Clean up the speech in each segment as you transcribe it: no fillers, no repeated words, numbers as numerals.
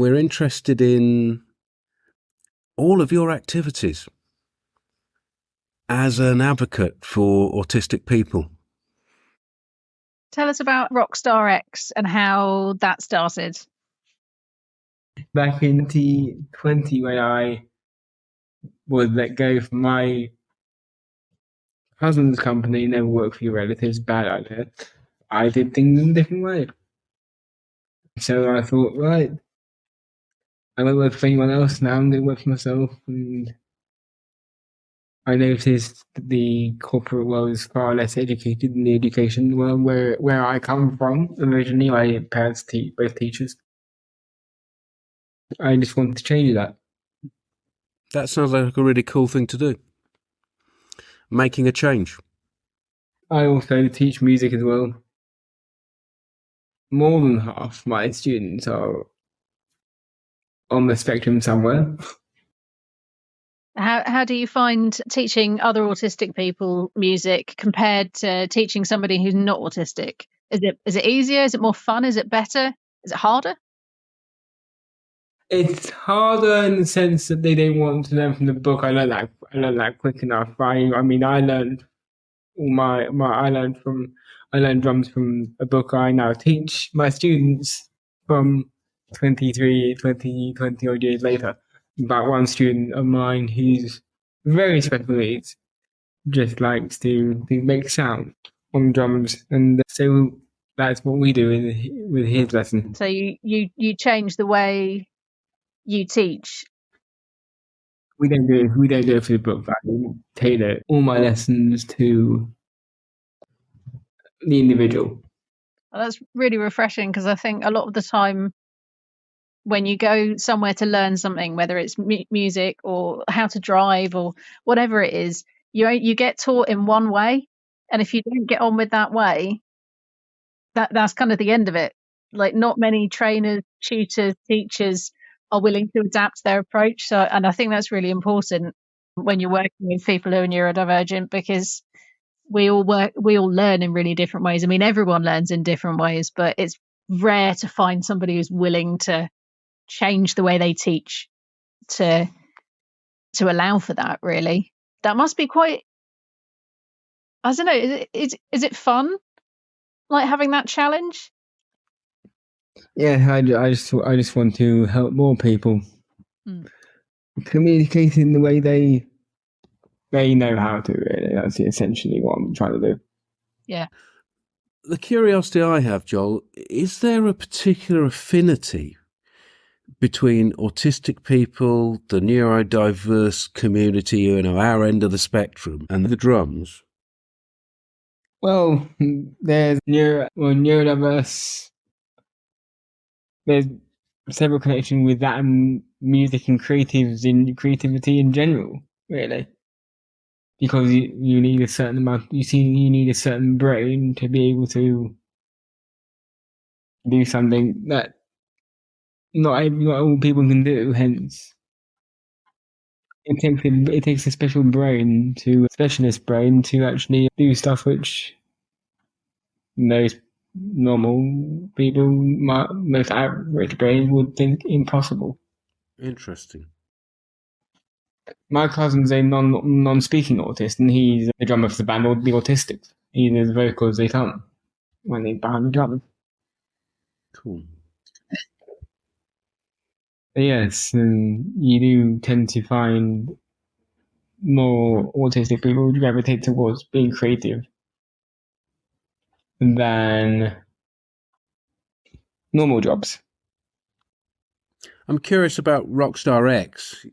We're interested in all of your activities as an advocate for autistic people. Tell us about Rockstar X and how that started. Back in 2020, when I was let go from my cousin's company, never work for your relatives, bad idea, I did things in a different way. So I thought, right, I won't work for anyone else now, I'm going to work for myself. And I noticed the corporate world is far less educated than the education world where I come from. Originally, my parents both teachers. I just wanted to change that. That sounds like a really cool thing to do. Making a change. I also teach music as well. More than half my students are on the spectrum somewhere. How do you find teaching other autistic people music compared to teaching somebody who's not autistic? Is it easier? Is it more fun? Is it better? Is it harder? It's harder in the sense that they don't want to learn from the book. I learned that quick enough. I learned I learned drums from a book. I now teach my students from 20 odd years later. About one student of mine who's very special needs, just likes to make sound on drums, and so that's what we do with his lesson. So you change the way you teach. We don't do it for the book value. Tailor all my lessons to the individual. Well, that's really refreshing, because I think a lot of the time when you go somewhere to learn something, whether it's music or how to drive or whatever it is, you get taught in one way, and if you don't get on with that way, that's kind of the end of it. Like, not many trainers, tutors, teachers are willing to adapt their approach. So, and I think that's really important when you're working with people who are neurodivergent, because we all learn in really different ways. I mean, everyone learns in different ways, but it's rare to find somebody who's willing to change the way they teach to allow for that. Really, that must be quite, I don't know, is it fun, like having that challenge? Yeah, I just want to help more people communicate in the way they know how to. Really, that's essentially what I'm trying to do. Yeah. The curiosity I have, Joel, is there a particular affinity between autistic people, the neurodiverse community, our end of the spectrum, and the drums? Well, there's neurodiverse. There's several connections with that and music and creativity in general, really. Because you need a certain amount. You need a certain brain to be able to do something that not all people can do. Hence, it takes a specialist brain to actually do stuff which most normal people, most average brain would think impossible. Interesting. My cousin's a non-speaking autist, and he's the drummer for the band The Autistics. He does vocals they come when they're behind the drums. Cool. Yes, and you do tend to find more autistic people who gravitate towards being creative than normal jobs. I'm curious about Rockstar X.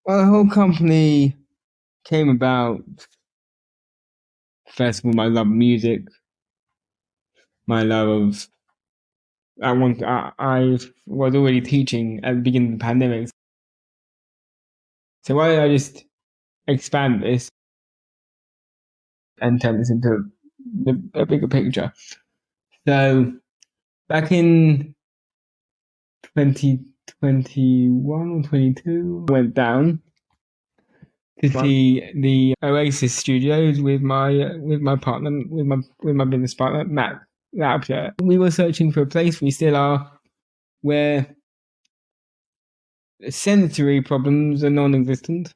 Well, the whole company came about, first of all, my love of music, my love of... I was already teaching at the beginning of the pandemic. So why don't I just expand this and turn this into a bigger picture? So back in 2021 or 22, I went down to see the Oasis Studios with my partner, with my business partner, Matt. We were searching for a place. We still are. where sensory problems are non-existent,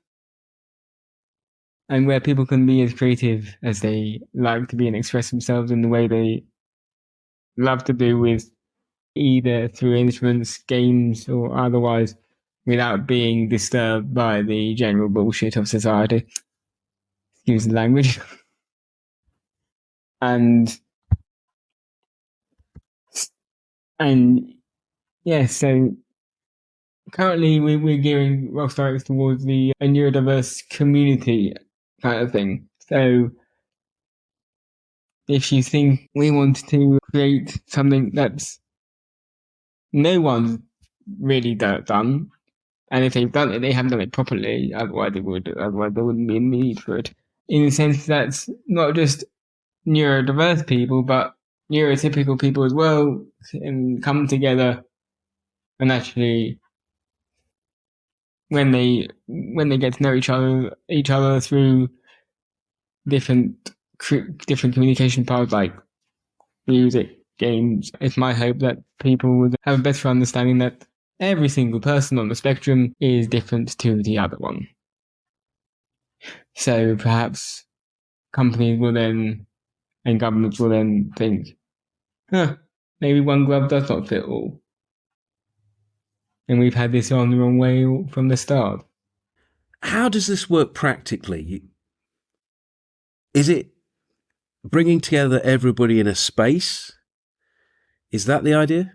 and where people can be as creative as they like to be and express themselves in the way they love to do, with either through instruments, games, or otherwise, without being disturbed by the general bullshit of society. Excuse the language. And yeah, so currently we're gearing Rockstar towards a neurodiverse community kind of thing. So if you think we want to create something that's no one's really done, and if they've done it, they haven't done it properly, otherwise there wouldn't be a need for it. In the sense that's not just neurodiverse people, but neurotypical people as well, and come together and actually, when they get to know each other through different communication paths like music, games, it's my hope that people would have a better understanding that every single person on the spectrum is different to the other one. So perhaps companies will then, and governments will then think, maybe one glove does not fit all. And we've had this on the wrong way from the start. How does this work practically? Is it bringing together everybody in a space? Is that the idea?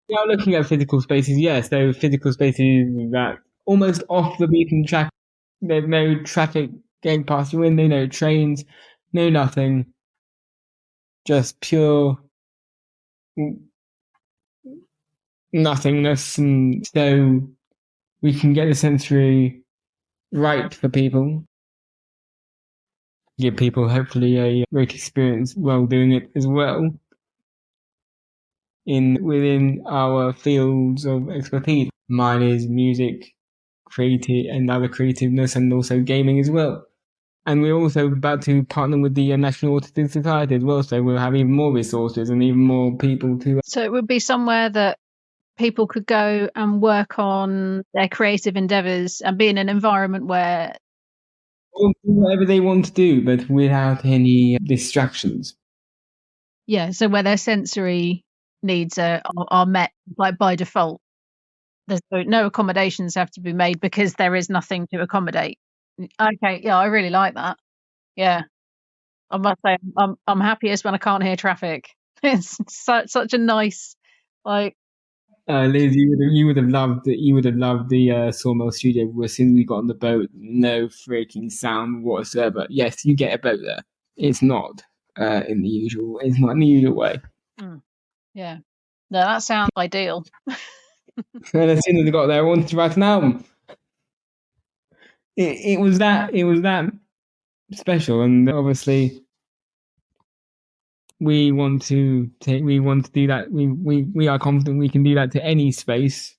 We are looking at physical spaces, yes. So physical spaces that almost off the beaten track. There's no traffic going past your window, no trains, no nothing. Just pure nothingness. And so we can get the sensory right for people. Give people hopefully a great experience while doing it as well. Within our fields of expertise. Mine is music, creative, and other creativeness, and also gaming as well. And we're also about to partner with the National Autistic Society as well, so we'll have even more resources and even more people to. So it would be somewhere that people could go and work on their creative endeavours and be in an environment where. Do whatever they want to do, but without any distractions. Yeah, so where their sensory needs are met like by default. There's no accommodations have to be made because there is nothing to accommodate. Okay, yeah, I really like that. Yeah, I must say I'm happiest when I can't hear traffic. It's such a nice, like. Liz, you would have loved the Sawmill Studio. As soon as we got on the boat, no freaking sound whatsoever. Yes, you get a boat there. It's not in the usual. It's not in the usual way. Yeah, no, that sounds ideal. And as soon as I got there, I wanted to write an album. It was that special, and obviously we want to do that. We are confident we can do that to any space,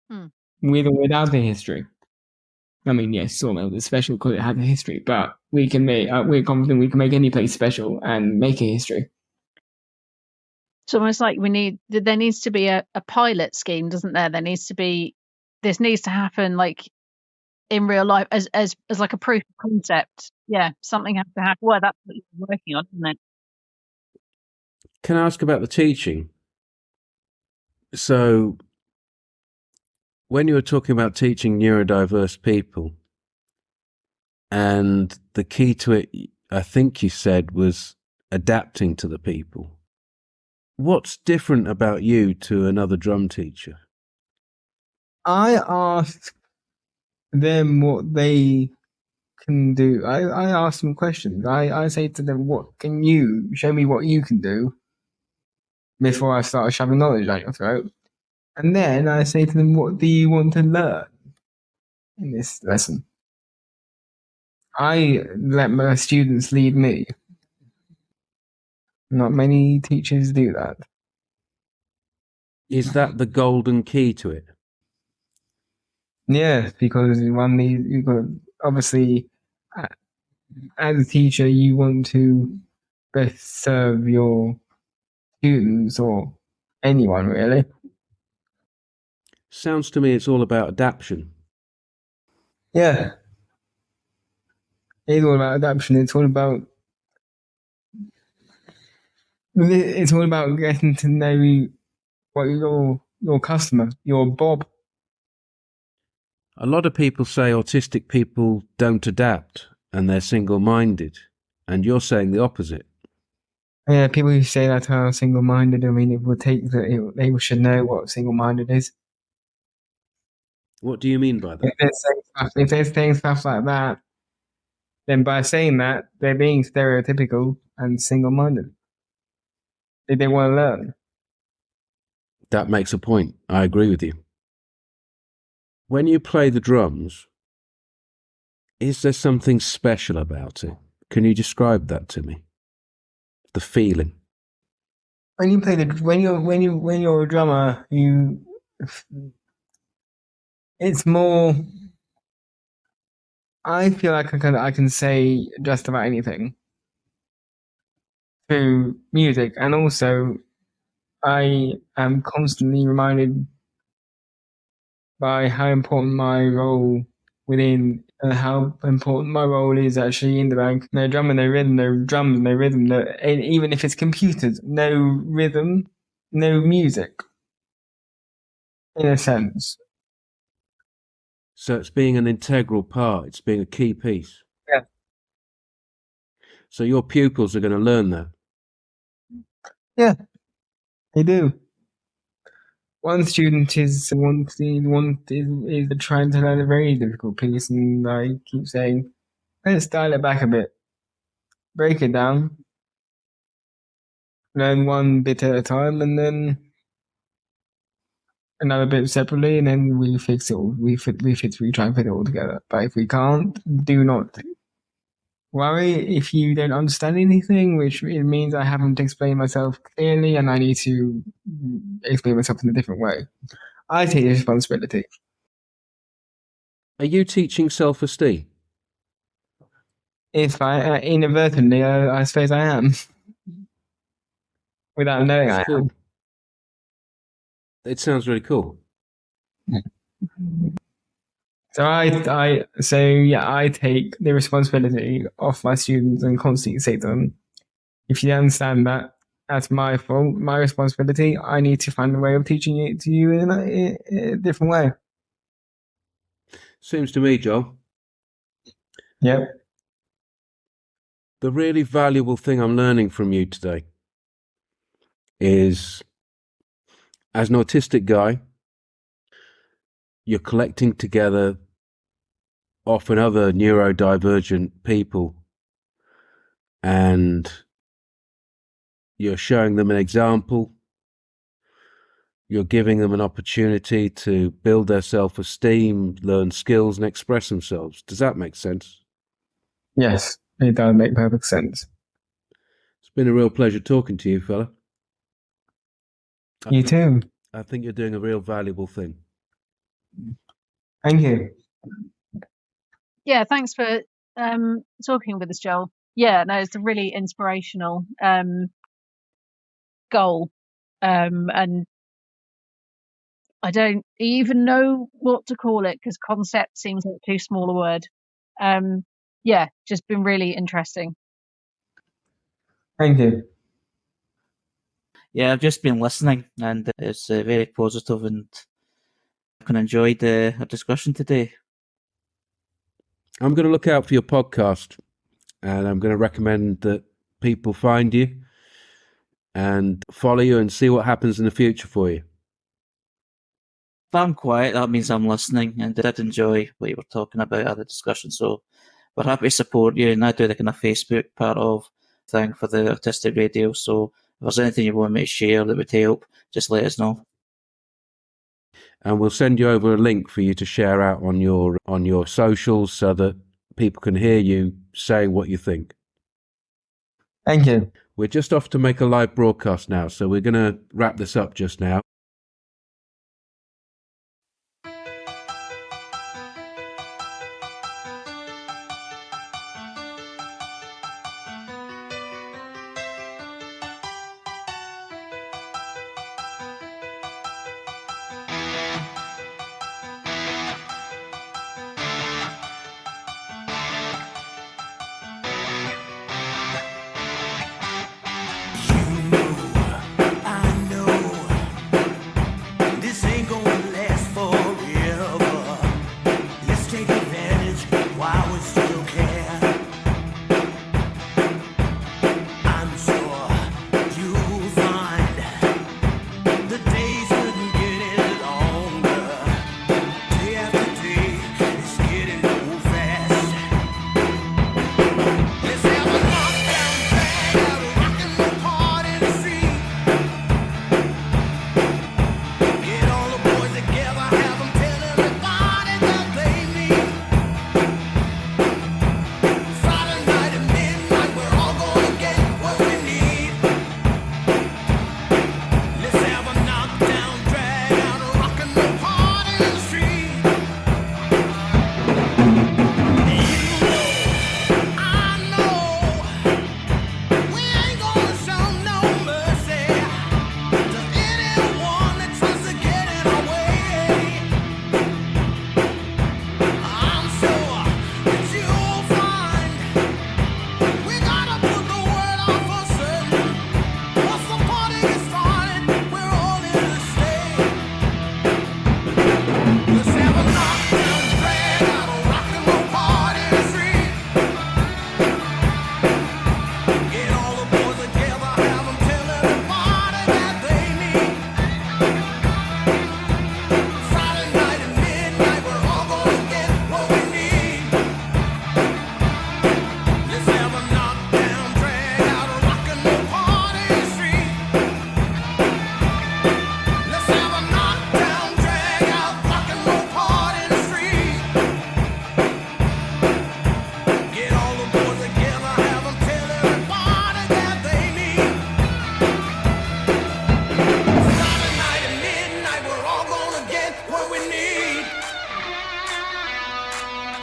with or without a history. I mean, yes, Sawmill is special because it has a history, but we can make. We're confident we can make any place special and make a history. It's almost like there needs to be a pilot scheme, doesn't there? This needs to happen like in real life as like a proof of concept. Yeah, something has to happen. Well, that's what you're working on, isn't it? Can I ask about the teaching? So when you were talking about teaching neurodiverse people, and the key to it, I think you said, was adapting to the people. What's different about you to another drum teacher? I ask them what they can do. I ask them questions. I say to them, what can you show me what you can do before I start shoving knowledge down your throat? And then I say to them, what do you want to learn in this lesson? I let my students lead me. Not many teachers do that. Is that the golden key to it? Yeah, because obviously, as a teacher, you want to best serve your students or anyone, really. Sounds to me it's all about adaptation. Yeah. It's all about adaptation. It's all about getting to know what your customer, your Bob. A lot of people say autistic people don't adapt and they're single-minded, and you're saying the opposite. Yeah, people who say that are single-minded. I mean, it would take they should know what single-minded is. What do you mean by that? If they're saying stuff like that, then by saying that, they're being stereotypical and single-minded. They don't want to learn. That makes a point. I agree with you. When you play the drums, is there something special about it? Can you describe that to me? The feeling. When you play when you're a drummer, it's more. I feel like I can say just about anything through music, and also I am constantly reminded by how important my role within how important my role is actually in the band. No drum and no rhythm, no drums, no rhythm, and even if it's computers, no rhythm, no music. In a sense. So it's being an integral part, it's being a key piece. Yeah. So your pupils are going to learn that. Yeah, they do. One student is trying to learn a very difficult piece, and I keep saying, let's dial it back a bit, break it down, learn one bit at a time, and then another bit separately, and then we fix it all. We try and fit it all together. But if we can't, do not worry if you don't understand anything, which it means I haven't explained myself clearly, and I need to explain myself in a different way. I take the responsibility. Are you teaching self-esteem? If I inadvertently, I suppose I am, without knowing That's I cool. It sounds really cool. am. So I take the responsibility off my students and constantly say to them, if you don't understand that, that's my fault, my responsibility. I need to find a way of teaching it to you in a different way. Seems to me, Joel. Yep. The really valuable thing I'm learning from you today is, as an autistic guy, you're collecting together often other neurodivergent people and you're showing them an example. You're giving them an opportunity to build their self-esteem, learn skills and express themselves. Does that make sense? Yes, it does make perfect sense. It's been a real pleasure talking to you, fella. You too. I think you're doing a real valuable thing. Thank you. Yeah, thanks for talking with us, Joel. Yeah, no, it's a really inspirational goal, and I don't even know what to call it because concept seems like too small a word. Yeah, just been really interesting. Thank you. Yeah, I've just been listening, and it's very positive, and I can enjoy our discussion today. I'm going to look out for your podcast, and I'm going to recommend that people find you and follow you and see what happens in the future for you. If I'm quiet, that means I'm listening, and I did enjoy what you were talking about at the discussion, so we're happy to support you, and I do the kind of Facebook part of thing for the Autistic Radio, so if there's anything you want me to share that would help, just let us know. And we'll send you over a link for you to share out on your socials so that people can hear you saying what you think. Thank you. We're just off to make a live broadcast now, so we're going to wrap this up just now.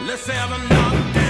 Let's have a knockdown.